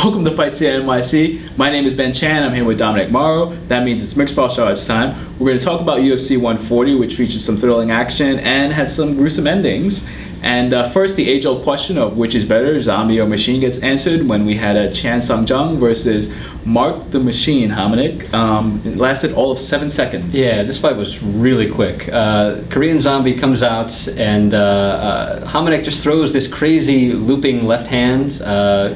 Welcome to FCNYC. My name is Ben Chan. I'm here with Dominic Morrow. That means it's mixed martial arts time. We're going to talk about UFC 140, which features some thrilling action and had some gruesome endings. And first, the age-old question of which is better, zombie or machine, gets answered when we had a Chan Sung-jung versus Mark the Machine Hominick. It lasted all of 7 seconds. Yeah, this fight was really quick. Korean Zombie comes out and Hominick just throws this crazy looping left hand.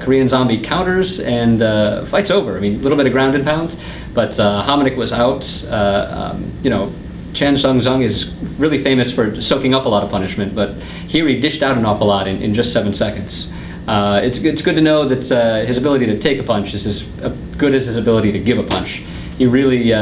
Korean Zombie counters and fight's over. I mean, a little bit of ground and pound, but Hominick was out. Chan Sung-jung is really famous for soaking up a lot of punishment, but here he dished out an awful lot in just 7 seconds. It's good to know that his ability to take a punch is as good as his ability to give a punch. He really,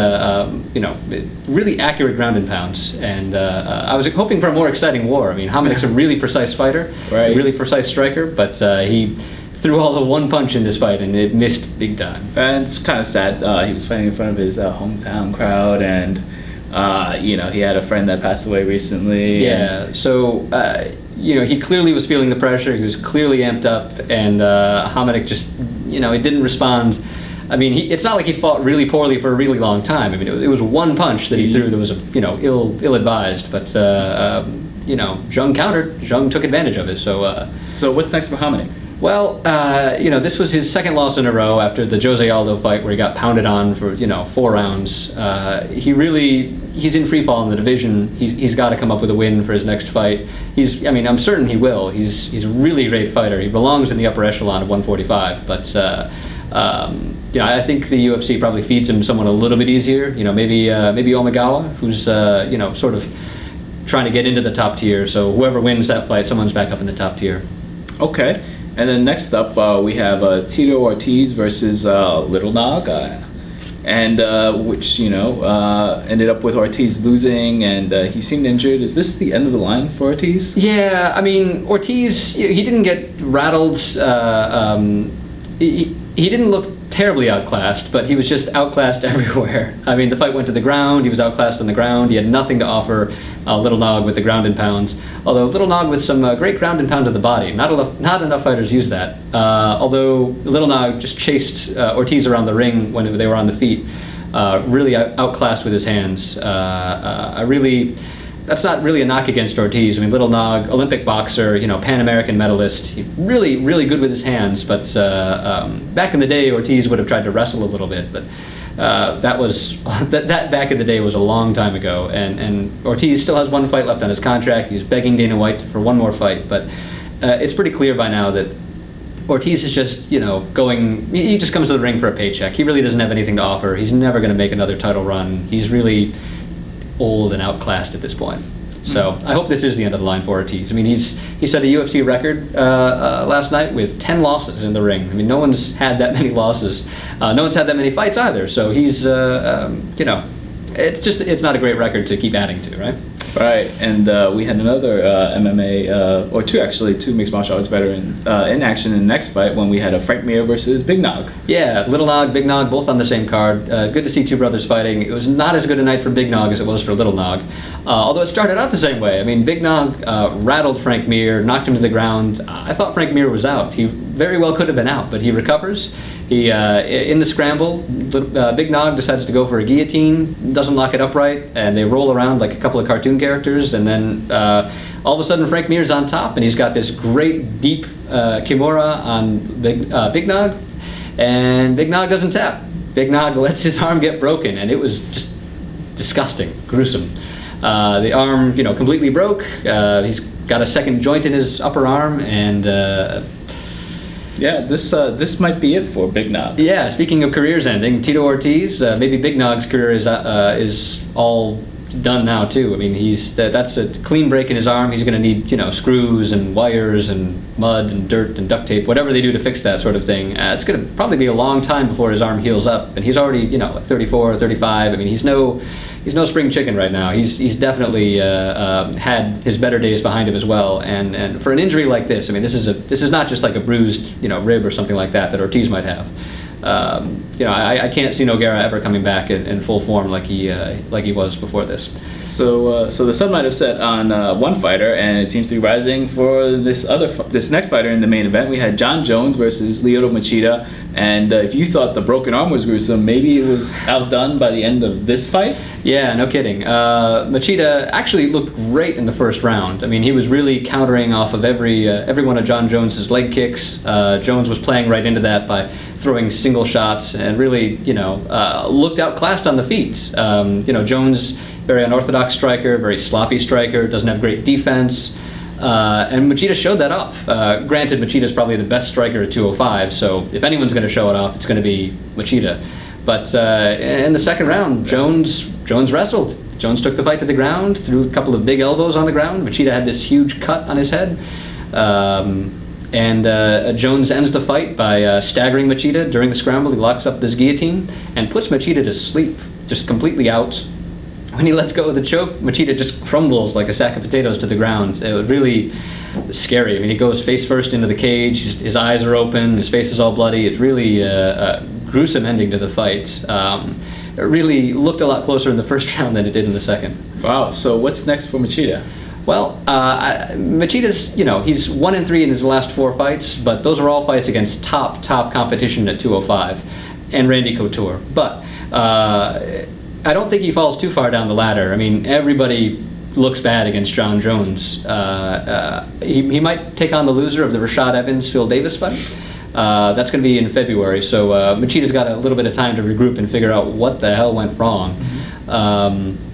really accurate ground and pounds. And I was hoping for a more exciting war. I mean, Hominick's a really precise fighter, right. A really precise striker, but he threw all the one punch in this fight and it missed big time. And it's kind of sad. He was fighting in front of his hometown crowd, and he had a friend that passed away recently. Yeah, so, he clearly was feeling the pressure. He was clearly amped up, and Hominick just, he didn't respond. I mean, it's not like he fought really poorly for a really long time. I mean, it was one punch that he threw that was, ill-advised, but, Jung countered. Jung took advantage of it, so... So what's next for Hominick? Well, this was his second loss in a row after the Jose Aldo fight where he got pounded on for, 4 rounds. He's in free fall in the division. He's got to come up with a win for his next fight. I'm certain he will. He's a really great fighter. He belongs in the upper echelon of 145, but, I think the UFC probably feeds him someone a little bit easier. Maybe Omagawa, who's, sort of trying to get into the top tier. So whoever wins that fight, someone's back up in the top tier. Okay. And then next up, we have Tito Ortiz versus Little Nog, which ended up with Ortiz losing, and he seemed injured. Is this the end of the line for Ortiz? Yeah, I mean, Ortiz, he didn't get rattled. He didn't look terribly outclassed, but he was just outclassed everywhere. I mean, the fight went to the ground. He was outclassed on the ground. He had nothing to offer Little Nog with the ground and pounds. Although Little Nog with some great ground and pound to the body. Not enough fighters use that. Although Little Nog just chased Ortiz around the ring when they were on the feet. Really outclassed with his hands. That's not really a knock against Ortiz. I mean, Little Nog, Olympic boxer, Pan American medalist. He really, really good with his hands. But back in the day, Ortiz would have tried to wrestle a little bit. But that back in the day was a long time ago. And Ortiz still has one fight left on his contract. He's begging Dana White for one more fight. But it's pretty clear by now that Ortiz is just, going. He just comes to the ring for a paycheck. He really doesn't have anything to offer. He's never going to make another title run. He's really old and outclassed at this point. So I hope this is the end of the line for Ortiz. I mean, he set a UFC record last night with 10 losses in the ring. I mean, no one's had that many losses. No one's had that many fights either. So he's, it's not a great record to keep adding to, right? Right, and we had another MMA, or two mixed martial arts veterans in action in the next fight when we had a Frank Mir versus Big Nog. Yeah, Little Nog, Big Nog, both on the same card. Good to see two brothers fighting. It was not as good a night for Big Nog as it was for Little Nog, although it started out the same way. I mean, Big Nog rattled Frank Mir, knocked him to the ground. I thought Frank Mir was out. He very well could have been out, but he recovers. He in the scramble, Big Nog decides to go for a guillotine, doesn't lock it upright, and they roll around like a couple of cartoon characters, and then all of a sudden Frank Mir's on top, and he's got this great deep kimura on Big Nog, and Big Nog doesn't tap. Big Nog lets his arm get broken, and it was just disgusting, gruesome. The arm, completely broke. He's got a second joint in his upper arm, and yeah, this might be it for Big Nog. Yeah, speaking of careers ending, Tito Ortiz, maybe Big Nog's career is all done now too. I mean, that's a clean break in his arm. He's going to need screws and wires and mud and dirt and duct tape, whatever they do to fix that sort of thing. It's going to probably be a long time before his arm heals up, and he's already 34 or 35. I mean, he's no spring chicken right now. He's definitely had his better days behind him as well. And for an injury like this, I mean, this is not just like a bruised rib or something like that Ortiz might have. I can't see Nogueira ever coming back in full form like he was before this. So the sun might have set on one fighter, and it seems to be rising for this next fighter in the main event. We had John Jones versus Lyoto Machida, and if you thought the broken arm was gruesome, maybe it was outdone by the end of this fight. Yeah, no kidding. Machida actually looked great in the first round. I mean, he was really countering off of every one of John Jones's leg kicks. Jones was playing right into that by throwing single shots and really, looked outclassed on the feet. Jones, very unorthodox striker, very sloppy striker, doesn't have great defense. And Machida showed that off. Granted, Machida's probably the best striker at 205, so if anyone's going to show it off, it's going to be Machida. But in the second round, Jones wrestled. Jones took the fight to the ground, threw a couple of big elbows on the ground. Machida had this huge cut on his head. And Jones ends the fight by staggering Machida during the scramble. He locks up this guillotine and puts Machida to sleep, just completely out. When he lets go of the choke, Machida just crumbles like a sack of potatoes to the ground. It was really scary. I mean, he goes face first into the cage. His eyes are open. His face is all bloody. It's really a gruesome ending to the fight. It really looked a lot closer in the first round than it did in the second. Wow. So what's next for Machida? Well, Machida's, he's 1-3 in his last 4 fights, but those are all fights against top competition at 205 and Randy Couture. But I don't think he falls too far down the ladder. I mean, everybody looks bad against John Jones. He might take on the loser of the Rashad Evans-Phil Davis fight. That's going to be in February, so Machida's got a little bit of time to regroup and figure out what the hell went wrong. Mm-hmm.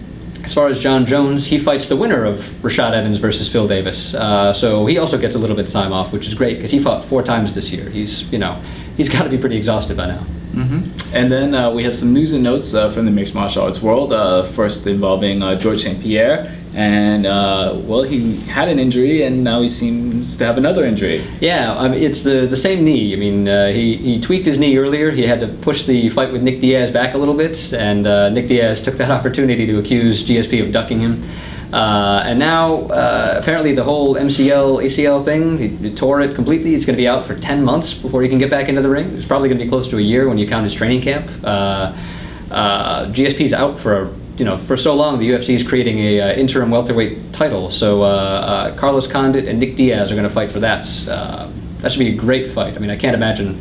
As far as John Jones, he fights the winner of Rashad Evans versus Phil Davis. So he also gets a little bit of time off, which is great because he fought 4 times this year. He's got to be pretty exhausted by now. Mm-hmm. And then we have some news and notes from the mixed martial arts world. First involving George St. Pierre, and he had an injury, and now he seems to have another injury. Yeah, I mean, it's the same knee. I mean, he tweaked his knee earlier. He had to push the fight with Nick Diaz back a little bit, and Nick Diaz took that opportunity to accuse GSP of ducking him. And now, apparently the whole MCL, ACL thing, he tore it completely. It's going to be out for 10 months before he can get back into the ring. It's probably going to be close to a year when you count his training camp. GSP's out for so long. The UFC is creating a interim welterweight title. So Carlos Condit and Nick Diaz are going to fight for that. That should be a great fight. I mean, I can't imagine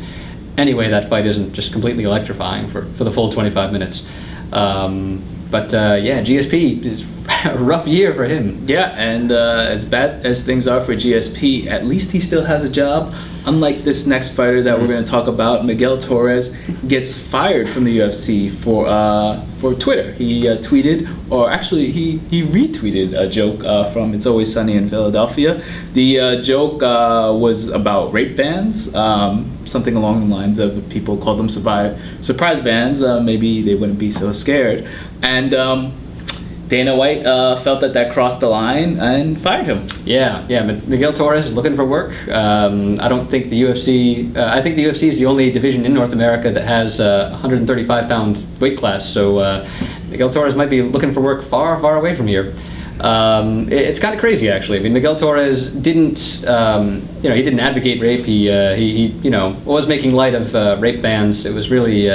any way that fight isn't just completely electrifying for the full 25 minutes. But GSP is a rough year for him. Yeah, and as bad as things are for GSP, at least he still has a job. Unlike this next fighter that we're going to talk about, Miguel Torres gets fired from the UFC for Twitter. He tweeted, or actually he retweeted a joke from It's Always Sunny in Philadelphia. The joke was about rape bans, something along the lines of people call them surprise bans. Maybe they wouldn't be so scared. And Dana White felt that crossed the line and fired him. Yeah. Miguel Torres is looking for work. I don't think the UFC. I think the UFC is the only division in North America that has a 135-pound weight class. So Miguel Torres might be looking for work far away from here. It's kind of crazy, actually. I mean, Miguel Torres didn't, he didn't advocate rape. He was making light of rape bans. It was really.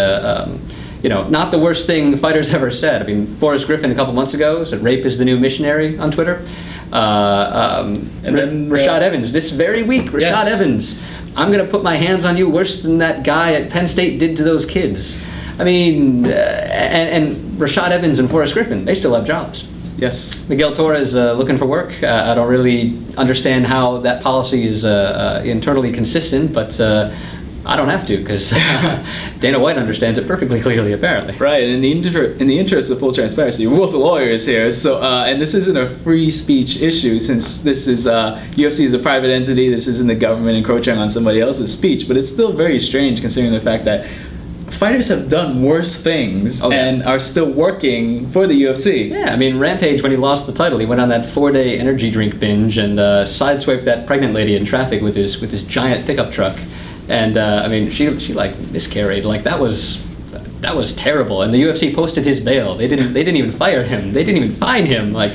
Not the worst thing fighters ever said. I mean, Forrest Griffin a couple months ago said rape is the new missionary on Twitter. And then Rashad Evans, this very week, Rashad Evans, I'm going to put my hands on you worse than that guy at Penn State did to those kids. I mean, and Rashad Evans and Forrest Griffin, they still have jobs. Yes. Miguel Torres looking for work. I don't really understand how that policy is internally consistent, but I don't have to, because Dana White understands it perfectly clearly, apparently. Right, and in the interest of full transparency, we're both lawyers here, so and this isn't a free speech issue, since this is UFC is a private entity. This isn't the government encroaching on somebody else's speech, but it's still very strange considering the fact that fighters have done worse things and are still working for the UFC. Yeah, I mean, Rampage, when he lost the title, he went on that 4-day energy drink binge and sideswiped that pregnant lady in traffic with his giant pickup truck. And I mean, she like miscarried. Like that was terrible. And the UFC posted his bail. They didn't even fire him. They didn't even fine him. Like,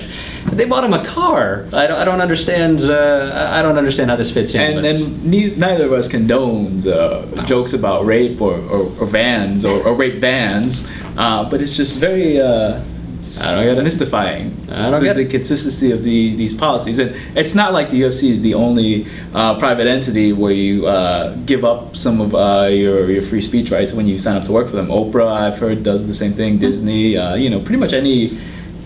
They bought him a car. I don't understand. I don't understand how this fits in. And neither of us condones jokes about rape or vans or rape vans, but it's just very I don't get it. mystifying. I don't get the it. consistency of these policies, and it's not like the UFC is the only private entity where you give up some of your free speech rights when you sign up to work for them. Oprah, I've heard, does the same thing. Disney, pretty much any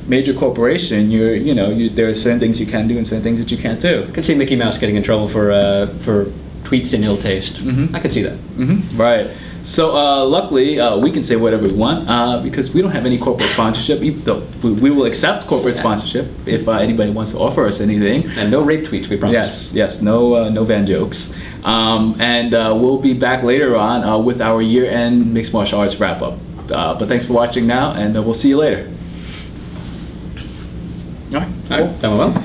major corporation, there are certain things you can do and certain things that you can't do. I could see Mickey Mouse getting in trouble for tweets in ill taste. Mhm. I could see that. Right. So luckily, we can say whatever we want because we don't have any corporate sponsorship. We will accept corporate sponsorship if anybody wants to offer us anything. And no rape tweets, we promise. Yes, no van jokes. And we'll be back later on with our year-end mixed martial arts wrap-up. But thanks for watching now, and we'll see you later. All right. All right. Done well.